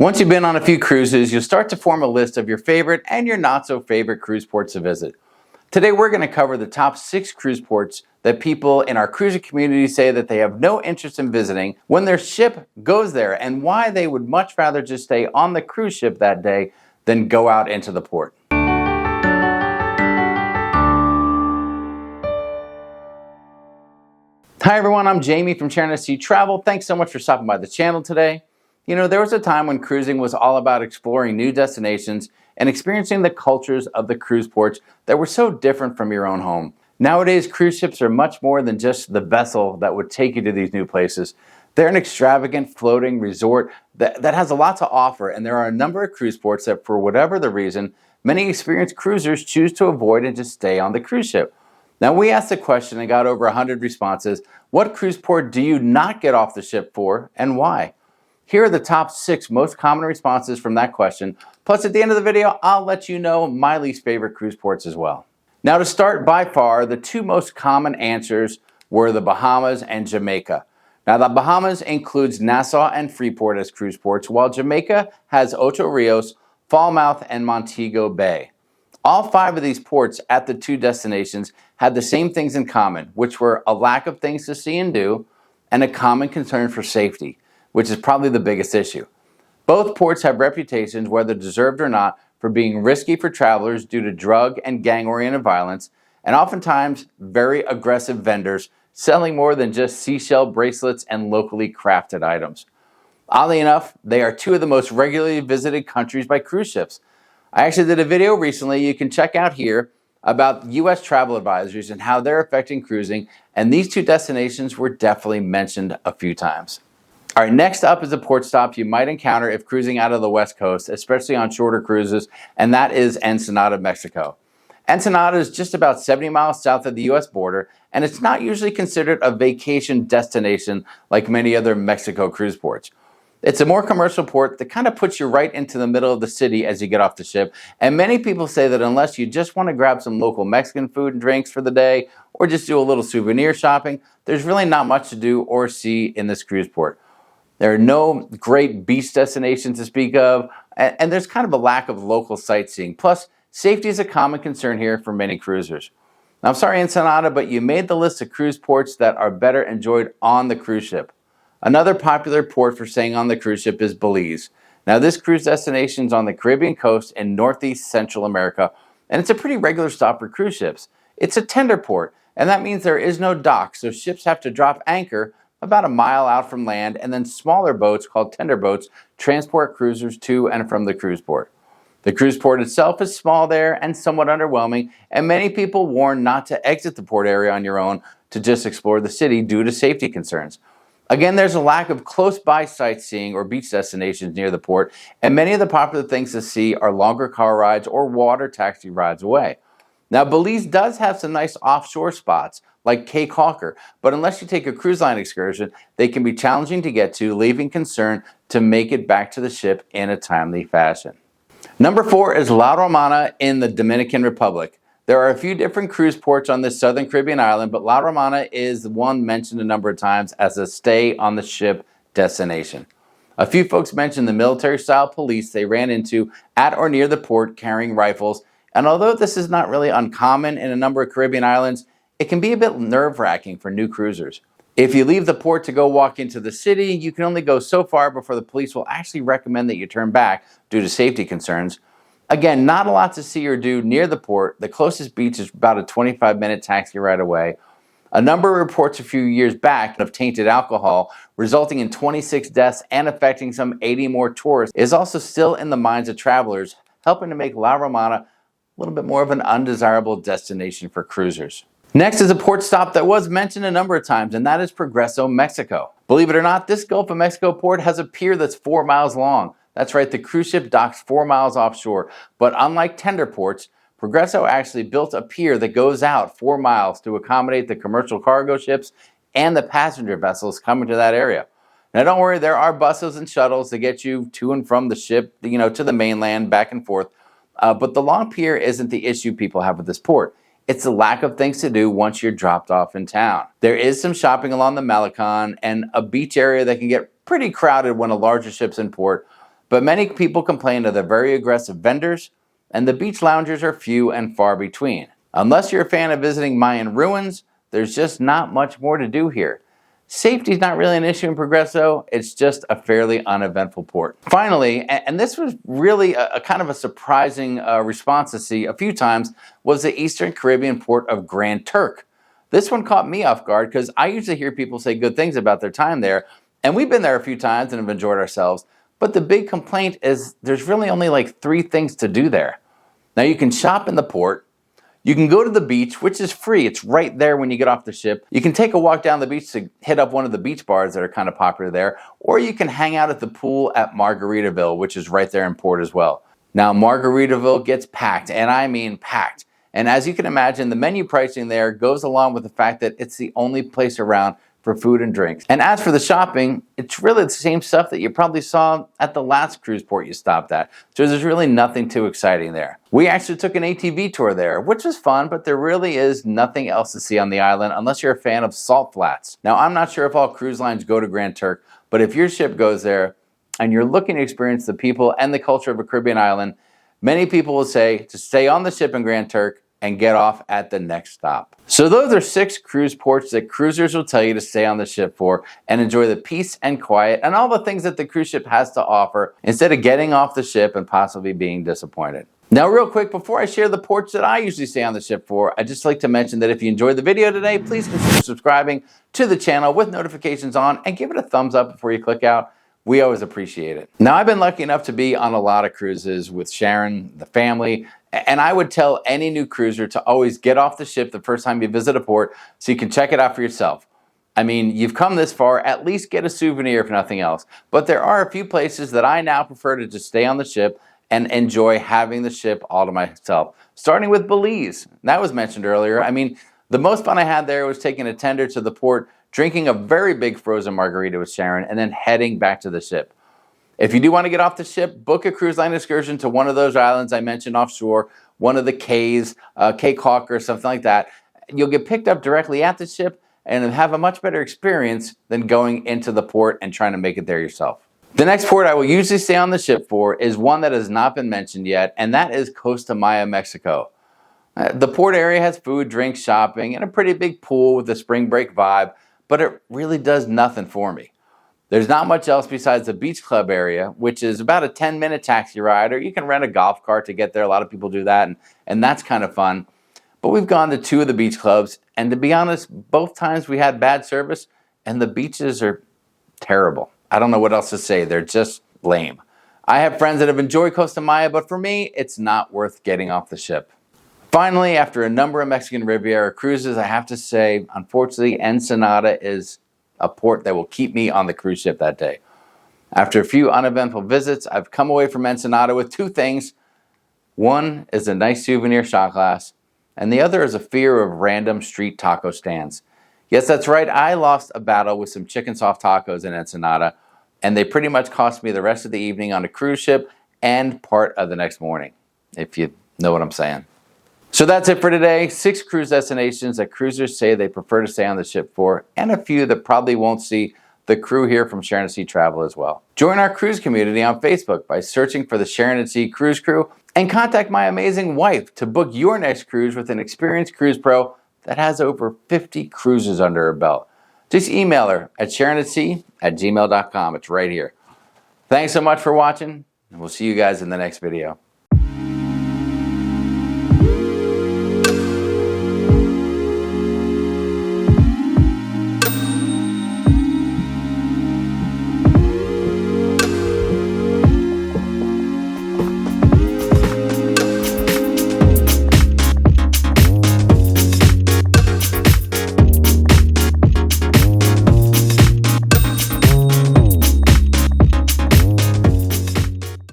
Once you've been on a few cruises, you'll start to form a list of your favorite and your not so favorite cruise ports to visit. Today we're going to cover the top 6 cruise ports that people in our cruising community say that they have no interest in visiting when their ship goes there, and why they would much rather just stay on the cruise ship that day than go out into the port. Hi everyone, I'm Jamie from Sharonatsea Travel. Thanks so much for stopping by the channel today. You know, there was a time when cruising was all about exploring new destinations and experiencing the cultures of the cruise ports that were so different from your own home. Nowadays, cruise ships are much more than just the vessel that would take you to these new places. They're an extravagant floating resort that has a lot to offer, and there are a number of cruise ports that, for whatever the reason, many experienced cruisers choose to avoid and just stay on the cruise ship. Now, we asked the question and got over 100 responses. What cruise port do you not get off the ship for, and why? Here are the top 6 most common responses from that question. Plus, at the end of the video, I'll let you know my least favorite cruise ports as well. Now, to start, by far, the 2 most common answers were the Bahamas and Jamaica. Now, the Bahamas includes Nassau and Freeport as cruise ports, while Jamaica has Ocho Rios, Falmouth, and Montego Bay. All 5 of these ports at the 2 destinations had the same things in common, which were a lack of things to see and do, and a common concern for safety, which is probably the biggest issue. Both ports have reputations, whether deserved or not, for being risky for travelers due to drug and gang-oriented violence, and oftentimes very aggressive vendors selling more than just seashell bracelets and locally crafted items. Oddly enough, they are 2 of the most regularly visited countries by cruise ships. I actually did a video recently you can check out here about U.S. travel advisories and how they're affecting cruising, and these 2 destinations were definitely mentioned a few times. All right, next up is a port stop you might encounter if cruising out of the West Coast, especially on shorter cruises, and that is Ensenada, Mexico. Ensenada is just about 70 miles south of the U.S. border, and it's not usually considered a vacation destination like many other Mexico cruise ports. It's a more commercial port that kind of puts you right into the middle of the city as you get off the ship, and many people say that unless you just want to grab some local Mexican food and drinks for the day, or just do a little souvenir shopping, there's really not much to do or see in this cruise port. There are no great beach destinations to speak of, and there's kind of a lack of local sightseeing. Plus, safety is a common concern here for many cruisers. Now, I'm sorry, Ensenada, but you made the list of cruise ports that are better enjoyed on the cruise ship. Another popular port for staying on the cruise ship is Belize. Now, this cruise destination is on the Caribbean coast in Northeast Central America, and it's a pretty regular stop for cruise ships. It's a tender port, and that means there is no dock, so ships have to drop anchor about a mile out from land, and then smaller boats called tender boats transport cruisers to and from the cruise port. The cruise port itself is small there and somewhat underwhelming, and many people warn not to exit the port area on your own to just explore the city due to safety concerns. Again, there's a lack of close-by sightseeing or beach destinations near the port, and many of the popular things to see are longer car rides or water taxi rides away. Now, Belize does have some nice offshore spots, like Cape Hawker, but unless you take a cruise line excursion, they can be challenging to get to, leaving concern to make it back to the ship in a timely fashion. Number 4 is La Romana in the Dominican Republic. There are a few different cruise ports on this southern Caribbean island, but La Romana is the one mentioned a number of times as a stay on the ship destination. A few folks mentioned the military-style police they ran into at or near the port carrying rifles, and although this is not really uncommon in a number of Caribbean islands, it can be a bit nerve-wracking for new cruisers. If you leave the port to go walk into the city, you can only go so far before the police will actually recommend that you turn back due to safety concerns. Again, not a lot to see or do near the port. The closest beach is about a 25-minute taxi ride away. A number of reports a few years back of tainted alcohol, resulting in 26 deaths and affecting some 80 more tourists, is also still in the minds of travelers, helping to make La Romana a little bit more of an undesirable destination for cruisers. Next is a port stop that was mentioned a number of times, and that is Progreso, Mexico. Believe it or not, this Gulf of Mexico port has a pier that's 4 miles long. That's right, the cruise ship docks 4 miles offshore. But unlike tender ports, Progreso actually built a pier that goes out 4 miles to accommodate the commercial cargo ships and the passenger vessels coming to that area. Now don't worry, there are buses and shuttles that get you to and from the ship, to the mainland, back and forth. But the long pier isn't the issue people have with this port. It's the lack of things to do once you're dropped off in town. There is some shopping along the Malecon and a beach area that can get pretty crowded when a larger ship's in port, But many people complain of the very aggressive vendors, and the beach loungers are few and far between. Unless you're a fan of visiting Mayan ruins, there's just not much more to do here. Safety is not really an issue in Progreso, it's just a fairly uneventful port. Finally, and this was really a kind of a surprising response to see a few times, was the Eastern Caribbean port of Grand Turk. This one caught me off guard because I usually hear people say good things about their time there, and we've been there a few times and have enjoyed ourselves, but the big complaint is there's really only like 3 things to do there. Now you can shop in the port, you can go to the beach, which is free. It's right there when you get off the ship. You can take a walk down the beach to hit up one of the beach bars that are kind of popular there, or you can hang out at the pool at Margaritaville, which is right there in port as well. Now, Margaritaville gets packed, and I mean packed. And as you can imagine, the menu pricing there goes along with the fact that it's the only place around for food and drinks. And as for the shopping, it's really the same stuff that you probably saw at the last cruise port you stopped at. So there's really nothing too exciting there. We actually took an ATV tour there, which was fun, but there really is nothing else to see on the island unless you're a fan of salt flats. Now, I'm not sure if all cruise lines go to Grand Turk, but if your ship goes there and you're looking to experience the people and the culture of a Caribbean island, many people will say to stay on the ship in Grand Turk and get off at the next stop. So those are 6 cruise ports that cruisers will tell you to stay on the ship for and enjoy the peace and quiet and all the things that the cruise ship has to offer instead of getting off the ship and possibly being disappointed. Now real quick, before I share the ports that I usually stay on the ship for, I'd just like to mention that if you enjoyed the video today, please consider subscribing to the channel with notifications on and give it a thumbs up before you click out. We always appreciate it. Now, I've been lucky enough to be on a lot of cruises with Sharon, the family, and I would tell any new cruiser to always get off the ship the first time you visit a port so you can check it out for yourself. I mean, you've come this far, at least get a souvenir if nothing else. But there are a few places that I now prefer to just stay on the ship and enjoy having the ship all to myself. Starting with Belize. That was mentioned earlier. I mean, the most fun I had there was taking a tender to the port, drinking a very big frozen margarita with Sharon, and then heading back to the ship. If you do want to get off the ship, book a cruise line excursion to one of those islands I mentioned offshore, one of the Cays, Cape Hawker, something like that. You'll get picked up directly at the ship and have a much better experience than going into the port and trying to make it there yourself. The next port I will usually stay on the ship for is one that has not been mentioned yet, and that is Costa Maya, Mexico. The port area has food, drinks, shopping, and a pretty big pool with a spring break vibe, but it really does nothing for me. There's not much else besides the beach club area, which is about a 10-minute taxi ride, or you can rent a golf cart to get there. A lot of people do that, and that's kind of fun. But we've gone to 2 of the beach clubs, and to be honest, both times we had bad service, and the beaches are terrible. I don't know what else to say. They're just lame. I have friends that have enjoyed Costa Maya, but for me, it's not worth getting off the ship. Finally, after a number of Mexican Riviera cruises, I have to say, unfortunately, Ensenada is a port that will keep me on the cruise ship that day. After a few uneventful visits, I've come away from Ensenada with 2 things. One is a nice souvenir shot glass, and the other is a fear of random street taco stands. Yes, that's right, I lost a battle with some chicken soft tacos in Ensenada, and they pretty much cost me the rest of the evening on a cruise ship and part of the next morning, if you know what I'm saying. So that's it for today. 6 cruise destinations that cruisers say they prefer to stay on the ship for, and a few that probably won't see the crew here from Sharonatsea Travel as well. Join our cruise community on Facebook by searching for the Sharonatsea Cruise Crew, and contact my amazing wife to book your next cruise with an experienced cruise pro that has over 50 cruises under her belt. Just email her at sharonatsea@gmail.com. It's right here. Thanks so much for watching, and we'll see you guys in the next video.